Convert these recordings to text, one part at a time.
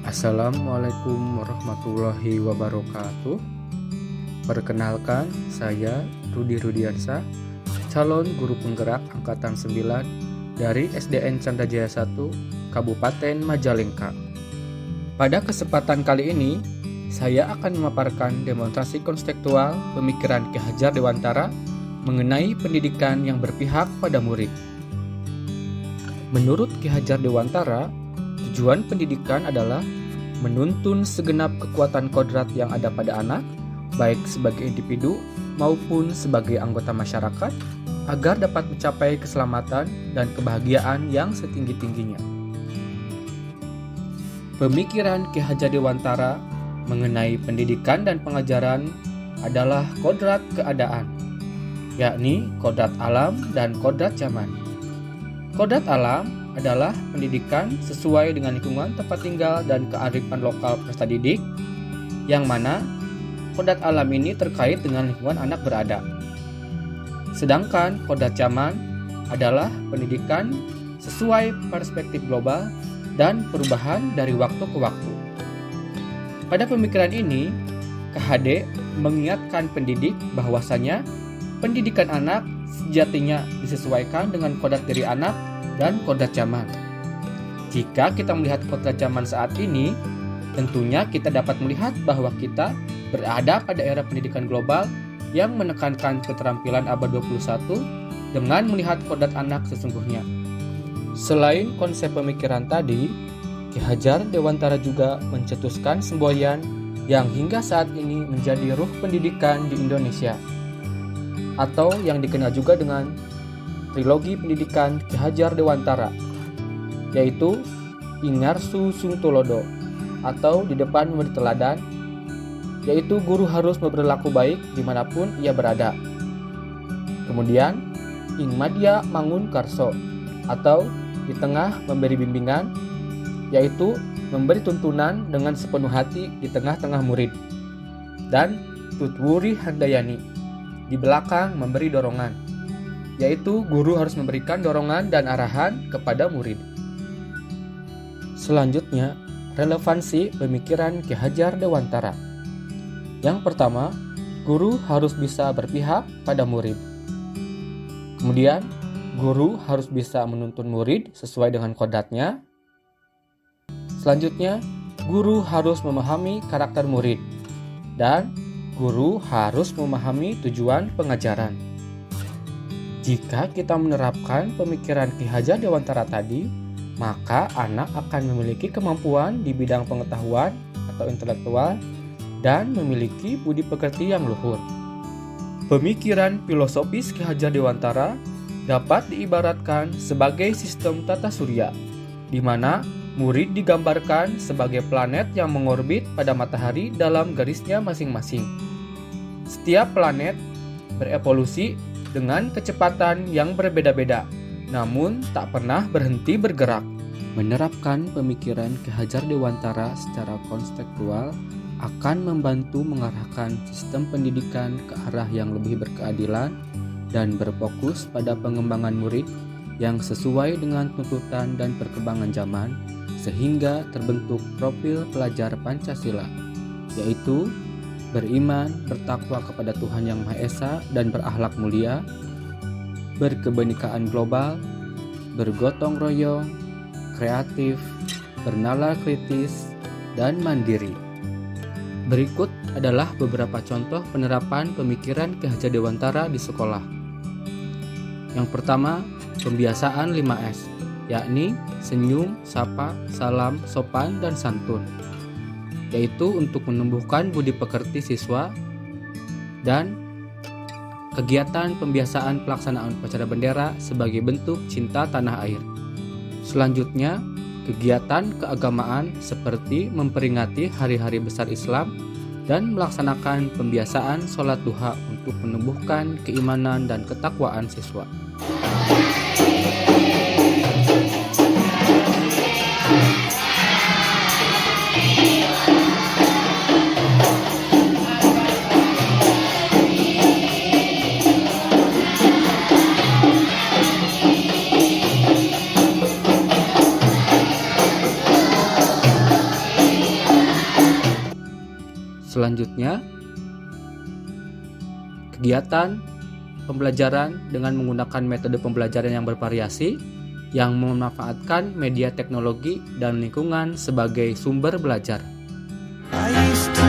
Assalamualaikum warahmatullahi wabarakatuh. Perkenalkan, saya Rudi Rudiansa, calon guru penggerak Angkatan 9 dari SDN Candrajaya 1, Kabupaten Majalengka. Pada kesempatan kali ini, saya akan memaparkan demonstrasi konseptual pemikiran Ki Hajar Dewantara mengenai pendidikan yang berpihak pada murid. Menurut Ki Hajar Dewantara, tujuan pendidikan adalah menuntun segenap kekuatan kodrat yang ada pada anak, baik sebagai individu maupun sebagai anggota masyarakat, agar dapat mencapai keselamatan dan kebahagiaan yang setinggi-tingginya. Pemikiran Ki Hajar Dewantara mengenai pendidikan dan pengajaran adalah kodrat keadaan, yakni kodrat alam dan kodrat zaman. Kodrat alam adalah pendidikan sesuai dengan lingkungan tempat tinggal dan kearifan lokal peserta didik, yang mana kodrat alam ini terkait dengan lingkungan anak berada. Sedangkan kodrat zaman adalah pendidikan sesuai perspektif global dan perubahan dari waktu ke waktu. Pada pemikiran ini, KHD mengingatkan pendidik bahwasanya pendidikan anak sejatinya disesuaikan dengan kodrat diri anak dan kodrat zaman. Jika kita melihat kodrat zaman saat ini, tentunya kita dapat melihat bahwa kita berada pada era pendidikan global yang menekankan keterampilan abad 21 dengan melihat kodrat anak sesungguhnya. Selain konsep pemikiran tadi, Ki Hajar Dewantara juga mencetuskan semboyan yang hingga saat ini menjadi ruh pendidikan di Indonesia, atau yang dikenal juga dengan trilogi pendidikan Ki Hajar Dewantara, yaitu Ingarsu Sung Tulodo, atau di depan memberi teladan, yaitu guru harus berlaku baik dimanapun ia berada. Kemudian Ingmadya Mangun Karso, atau di tengah memberi bimbingan, yaitu memberi tuntunan dengan sepenuh hati di tengah-tengah murid. Dan Tutwuri Handayani, di belakang memberi dorongan, yaitu guru harus memberikan dorongan dan arahan kepada murid. Selanjutnya, relevansi pemikiran Ki Hajar Dewantara. Yang pertama, guru harus bisa berpihak pada murid. Kemudian, guru harus bisa menuntun murid sesuai dengan kodratnya. Selanjutnya, guru harus memahami karakter murid. Dan guru harus memahami tujuan pengajaran. Jika kita menerapkan pemikiran Ki Hajar Dewantara tadi, maka anak akan memiliki kemampuan di bidang pengetahuan atau intelektual dan memiliki budi pekerti yang luhur. Pemikiran filosofis Ki Hajar Dewantara dapat diibaratkan sebagai sistem tata surya, di mana murid digambarkan sebagai planet yang mengorbit pada matahari dalam garisnya masing-masing. Setiap planet berevolusi dengan kecepatan yang berbeda-beda, namun tak pernah berhenti bergerak. Menerapkan pemikiran Ki Hajar Dewantara secara konseptual akan membantu mengarahkan sistem pendidikan ke arah yang lebih berkeadilan dan berfokus pada pengembangan murid yang sesuai dengan tuntutan dan perkembangan zaman, sehingga terbentuk profil pelajar Pancasila, yaitu beriman, bertakwa kepada Tuhan Yang Maha Esa dan berakhlak mulia, berkebenekaan global, bergotong royong, kreatif, bernalar kritis, dan mandiri. Berikut adalah beberapa contoh penerapan pemikiran Ki Hajar Dewantara di sekolah. Yang pertama, pembiasaan 5S, yakni senyum, sapa, salam, sopan, dan santun, yaitu untuk menumbuhkan budi pekerti siswa. Dan kegiatan pembiasaan pelaksanaan upacara bendera sebagai bentuk cinta tanah air. Selanjutnya, kegiatan keagamaan seperti memperingati hari-hari besar Islam dan melaksanakan pembiasaan sholat duha untuk menumbuhkan keimanan dan ketakwaan siswa. Selanjutnya, kegiatan pembelajaran dengan menggunakan metode pembelajaran yang bervariasi yang memanfaatkan media teknologi dan lingkungan sebagai sumber belajar. I used to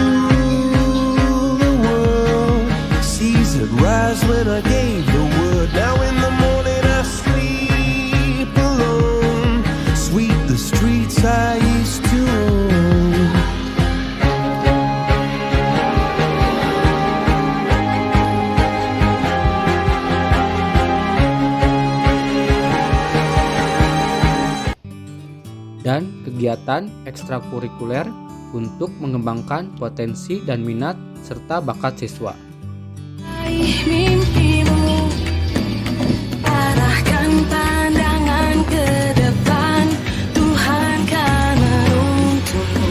rule the world. Seas would rise when I gave the word. Now in the morning I sleep alone. Sweep the streets I used to own. Dan kegiatan ekstrakurikuler untuk mengembangkan potensi dan minat serta bakat siswa. Mimpimu, arahkan pandangan ke depan, Tuhan kan menuntunmu.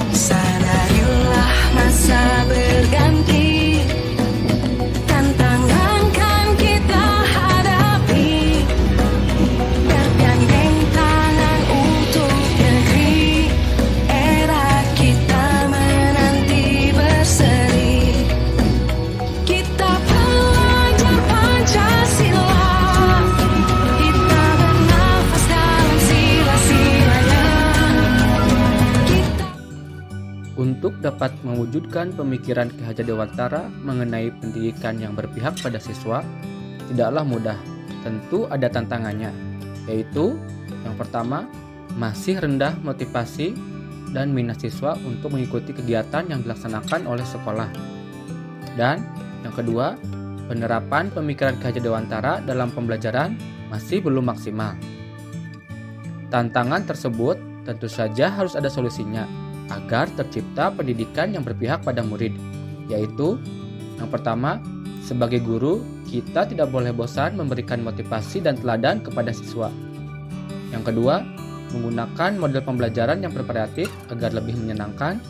Sadarilah masa berganti, tantangan kan kita hadapi, bergandeng tangan untuk negeri, era kita menanti berseri. Kita belajar Pancasila, kita bernafas dalam sila-silanya. Untuk dapat mewujudkan pemikiran Ki Hajar Dewantara mengenai pendidikan yang berpihak pada siswa, tidaklah mudah. Tentu ada tantangannya, yaitu yang pertama, masih rendah motivasi dan minat siswa untuk mengikuti kegiatan yang dilaksanakan oleh sekolah. Dan yang kedua, penerapan pemikiran Ki Hajar Dewantara dalam pembelajaran masih belum maksimal. Tantangan tersebut tentu saja harus ada solusinya agar tercipta pendidikan yang berpihak pada murid, yaitu yang pertama, sebagai guru, kita tidak boleh bosan memberikan motivasi dan teladan kepada siswa. Yang kedua, menggunakan model pembelajaran yang bervariatif agar lebih menyenangkan.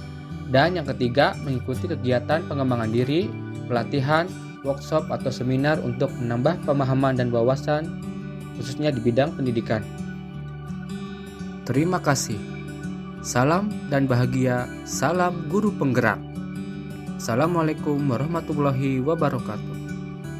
Dan yang ketiga, mengikuti kegiatan pengembangan diri, pelatihan, workshop atau seminar untuk menambah pemahaman dan wawasan, khususnya di bidang pendidikan. Terima kasih. Salam dan bahagia, salam guru penggerak. Assalamualaikum warahmatullahi wabarakatuh.